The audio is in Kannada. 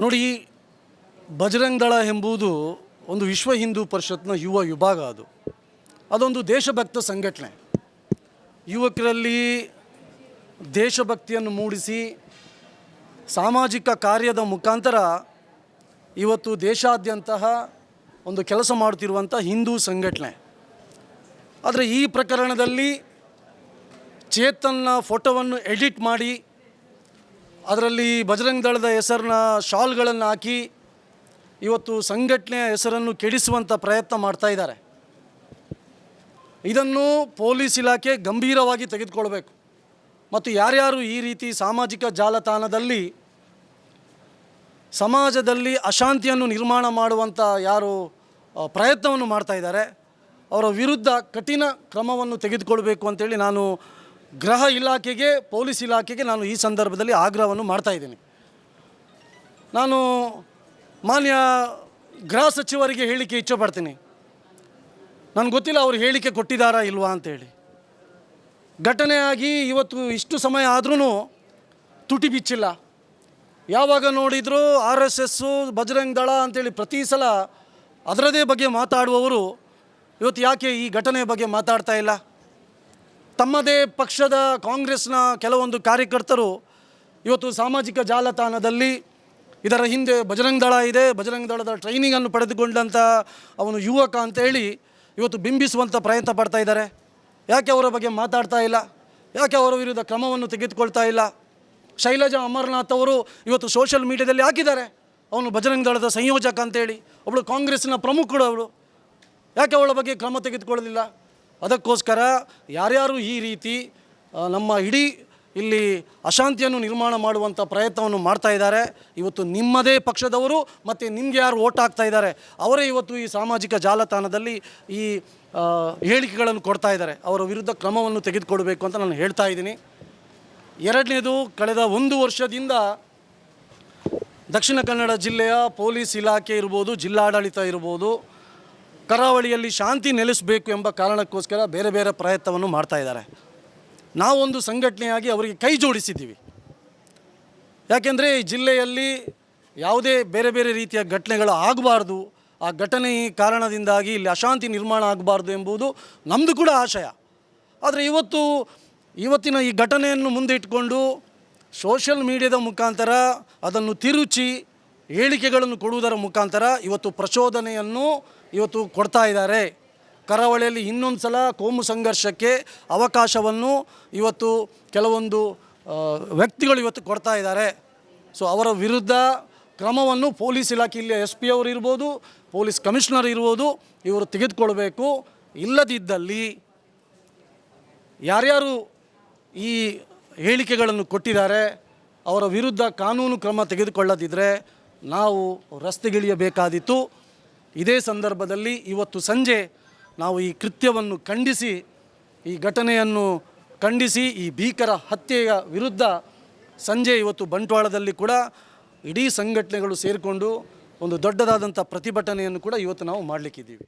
ನೋಡಿ, ಬಜರಂಗ್ ದಳ ಎಂಬುದು ಒಂದು ವಿಶ್ವ ಹಿಂದೂ ಪರಿಷತ್ನ ಯುವ ವಿಭಾಗ. ಅದೊಂದು ದೇಶಭಕ್ತ ಸಂಘಟನೆ. ಯುವಕರಲ್ಲಿ ದೇಶಭಕ್ತಿಯನ್ನು ಮೂಡಿಸಿ ಸಾಮಾಜಿಕ ಕಾರ್ಯದ ಮುಖಾಂತರ ಇವತ್ತು ದೇಶಾದ್ಯಂತ ಒಂದು ಕೆಲಸ ಮಾಡುತ್ತಿರುವಂಥ ಹಿಂದೂ ಸಂಘಟನೆ. ಆದರೆ ಈ ಪ್ರಕರಣದಲ್ಲಿ ಚೇತನ್ನ ಫೋಟೋವನ್ನು ಎಡಿಟ್ ಮಾಡಿ ಅದರಲ್ಲಿ ಬಜರಂಗ್ ದಳದ ಹೆಸರನ್ನ ಶಾಲ್ಗಳನ್ನು ಹಾಕಿ ಇವತ್ತು ಸಂಘಟನೆಯ ಹೆಸರನ್ನು ಕೆಡಿಸುವಂಥ ಪ್ರಯತ್ನ ಮಾಡ್ತಾ ಇದ್ದಾರೆ. ಇದನ್ನು ಪೊಲೀಸ್ ಇಲಾಖೆ ಗಂಭೀರವಾಗಿ ತೆಗೆದುಕೊಳ್ಬೇಕು. ಮತ್ತು ಯಾರ್ಯಾರು ಈ ರೀತಿ ಸಾಮಾಜಿಕ ಜಾಲತಾಣದಲ್ಲಿ ಸಮಾಜದಲ್ಲಿ ಅಶಾಂತಿಯನ್ನು ನಿರ್ಮಾಣ ಮಾಡುವಂಥ ಯಾರು ಪ್ರಯತ್ನವನ್ನು ಮಾಡ್ತಾ ಇದ್ದಾರೆ ಅವರ ವಿರುದ್ಧ ಕಠಿಣ ಕ್ರಮವನ್ನು ತೆಗೆದುಕೊಳ್ಬೇಕು ಅಂತೇಳಿ ನಾನು ಗೃಹ ಇಲಾಖೆಗೆ, ಪೊಲೀಸ್ ಇಲಾಖೆಗೆ ನಾನು ಈ ಸಂದರ್ಭದಲ್ಲಿ ಆಗ್ರಹವನ್ನು ಮಾಡ್ತಾಯಿದ್ದೀನಿ. ನಾನು ಮಾನ್ಯ ಗೃಹ ಸಚಿವರಿಗೆ ಹೇಳಿಕೆ ಇಚ್ಛೆಪಡ್ತೀನಿ. ನನಗೆ ಗೊತ್ತಿಲ್ಲ ಅವರು ಹೇಳಿಕೆ ಕೊಟ್ಟಿದ್ದಾರಾ ಇಲ್ವಾ ಅಂತೇಳಿ. ಘಟನೆಯಾಗಿ ಇವತ್ತು ಇಷ್ಟು ಸಮಯ ಆದ್ರೂ ತುಟಿ ಬಿಚ್ಚಿಲ್ಲ. ಯಾವಾಗ ನೋಡಿದರೂ RSS, ಬಜರಂಗ್ ದಳ ಅಂತೇಳಿ ಪ್ರತಿ ಸಲ ಅದರದೇ ಬಗ್ಗೆ ಮಾತಾಡುವವರು ಇವತ್ತು ಯಾಕೆ ಈ ಘಟನೆಯ ಬಗ್ಗೆ ಮಾತಾಡ್ತಾ ಇಲ್ಲ? ತಮ್ಮದೇ ಪಕ್ಷದ ಕಾಂಗ್ರೆಸ್ನ ಕೆಲವೊಂದು ಕಾರ್ಯಕರ್ತರು ಇವತ್ತು ಸಾಮಾಜಿಕ ಜಾಲತಾಣದಲ್ಲಿ ಇದರ ಹಿಂದೆ ಬಜರಂಗ್ ದಳ ಇದೆ, ಬಜರಂಗ್ ದಳದ ಟ್ರೈನಿಂಗನ್ನು ಪಡೆದುಕೊಂಡಂಥ ಅವನು ಯುವಕ ಅಂತೇಳಿ ಇವತ್ತು ಬಿಂಬಿಸುವಂಥ ಪ್ರಯತ್ನ ಪಡ್ತಾ ಇದ್ದಾರೆ. ಯಾಕೆ ಅವರ ಬಗ್ಗೆ ಮಾತಾಡ್ತಾ ಇಲ್ಲ? ಯಾಕೆ ಅವರ ವಿರುದ್ಧ ಕ್ರಮವನ್ನು ತೆಗೆದುಕೊಳ್ತಾ ಇಲ್ಲ? ಶೈಲಜಾ ಅಮರನಾಥ್ ಅವರು ಇವತ್ತು ಸೋಷಿಯಲ್ ಮೀಡಿಯಾದಲ್ಲಿ ಹಾಕಿದ್ದಾರೆ ಅವನು ಬಜರಂಗ್ ದಳದ ಸಂಯೋಜಕ ಅಂತೇಳಿ. ಒಬ್ಬಳು ಕಾಂಗ್ರೆಸ್ನ ಪ್ರಮುಖರು ಅವಳು. ಯಾಕೆ ಅವಳ ಬಗ್ಗೆ ಕ್ರಮ ತೆಗೆದುಕೊಳ್ಳಲಿಲ್ಲ? ಅದಕ್ಕೋಸ್ಕರ ಯಾರ್ಯಾರು ಈ ರೀತಿ ನಮ್ಮ ಇಡೀ ಇಲ್ಲಿ ಅಶಾಂತಿಯನ್ನು ನಿರ್ಮಾಣ ಮಾಡುವಂಥ ಪ್ರಯತ್ನವನ್ನು ಮಾಡ್ತಾ ಇದ್ದಾರೆ, ಇವತ್ತು ನಿಮ್ಮದೇ ಪಕ್ಷದವರು ಮತ್ತು ನಿಮಗೆ ಯಾರು ಓಟ್ ಹಾಕ್ತಾ ಇದ್ದಾರೆ ಅವರೇ ಇವತ್ತು ಈ ಸಾಮಾಜಿಕ ಜಾಲತಾಣದಲ್ಲಿ ಈ ಹೇಳಿಕೆಗಳನ್ನು ಕೊಡ್ತಾ ಇದ್ದಾರೆ. ಅವರ ವಿರುದ್ಧ ಕ್ರಮವನ್ನು ತೆಗೆದುಕೊಳ್ಬೇಕು ಅಂತ ನಾನು ಹೇಳ್ತಾ ಇದ್ದೀನಿ. ಎರಡನೇದು, ಕಳೆದ 1 ವರ್ಷದಿಂದ ದಕ್ಷಿಣ ಕನ್ನಡ ಜಿಲ್ಲೆಯ ಪೊಲೀಸ್ ಇಲಾಖೆ ಇರ್ಬೋದು, ಜಿಲ್ಲಾಡಳಿತ ಇರ್ಬೋದು, ಕರಾವಳಿಯಲ್ಲಿ ಶಾಂತಿ ನೆಲೆಸಬೇಕು ಎಂಬ ಕಾರಣಕ್ಕೋಸ್ಕರ ಬೇರೆ ಬೇರೆ ಪ್ರಯತ್ನವನ್ನು ಮಾಡ್ತಾ ಇದ್ದಾರೆ. ನಾವೊಂದು ಸಂಘಟನೆಯಾಗಿ ಅವರಿಗೆ ಕೈ ಜೋಡಿಸಿದ್ದೀವಿ. ಯಾಕೆಂದರೆ ಈ ಜಿಲ್ಲೆಯಲ್ಲಿ ಯಾವುದೇ ಬೇರೆ ಬೇರೆ ರೀತಿಯ ಘಟನೆಗಳು ಆಗಬಾರ್ದು, ಆ ಘಟನೆ ಕಾರಣದಿಂದಾಗಿ ಇಲ್ಲಿ ಅಶಾಂತಿ ನಿರ್ಮಾಣ ಆಗಬಾರ್ದು ಎಂಬುದು ನಮ್ಮದು ಕೂಡ ಆಶಯ. ಆದರೆ ಇವತ್ತಿನ ಈ ಘಟನೆಯನ್ನು ಮುಂದೆ ಇಟ್ಕೊಂಡು ಸೋಷಿಯಲ್ ಮೀಡಿಯಾದ ಮುಖಾಂತರ ಅದನ್ನು ತಿರುಚಿ ಹೇಳಿಕೆಗಳನ್ನು ಕೊಡುವುದರ ಮುಖಾಂತರ ಇವತ್ತು ಪ್ರಚೋದನೆಯನ್ನು ಇವತ್ತು ಕೊಡ್ತಾ ಇದ್ದಾರೆ. ಕರಾವಳಿಯಲ್ಲಿ ಇನ್ನೊಂದು ಸಲ ಕೋಮು ಸಂಘರ್ಷಕ್ಕೆ ಅವಕಾಶವನ್ನು ಇವತ್ತು ಕೆಲವೊಂದು ವ್ಯಕ್ತಿಗಳು ಇವತ್ತು ಕೊಡ್ತಾ ಇದ್ದಾರೆ. ಸೊ ಅವರ ವಿರುದ್ಧ ಕ್ರಮವನ್ನು ಪೊಲೀಸ್ ಇಲಾಖೆ, ಇಲ್ಲಿ SP ಅವರು ಇರ್ಬೋದು, ಪೊಲೀಸ್ ಕಮಿಷನರ್ ಇರ್ಬೋದು, ಇವರು ತೆಗೆದುಕೊಳ್ಬೇಕು. ಇಲ್ಲದಿದ್ದಲ್ಲಿ ಯಾರ್ಯಾರು ಈ ಹೇಳಿಕೆಗಳನ್ನು ಕೊಟ್ಟಿದ್ದಾರೆ ಅವರ ವಿರುದ್ಧ ಕಾನೂನು ಕ್ರಮ ತೆಗೆದುಕೊಳ್ಳದಿದ್ದರೆ ನಾವು ರಸ್ತೆಗಿಳಿಯಬೇಕಾದೀತು. ಇದೇ ಸಂದರ್ಭದಲ್ಲಿ ಇವತ್ತು ಸಂಜೆ ನಾವು ಈ ಕೃತ್ಯವನ್ನು ಖಂಡಿಸಿ, ಈ ಘಟನೆಯನ್ನು ಖಂಡಿಸಿ, ಈ ಭೀಕರ ಹತ್ಯೆಯ ವಿರುದ್ಧ ಸಂಜೆ ಇವತ್ತು ಬಂಟ್ವಾಳದಲ್ಲಿ ಕೂಡ ಇಡೀ ಸಂಘಟನೆಗಳು ಸೇರಿಕೊಂಡು ಒಂದು ದೊಡ್ಡದಾದಂಥ ಪ್ರತಿಭಟನೆಯನ್ನು ಕೂಡ ಇವತ್ತು ನಾವು ಮಾಡಲಿಕ್ಕಿದ್ದೀವಿ.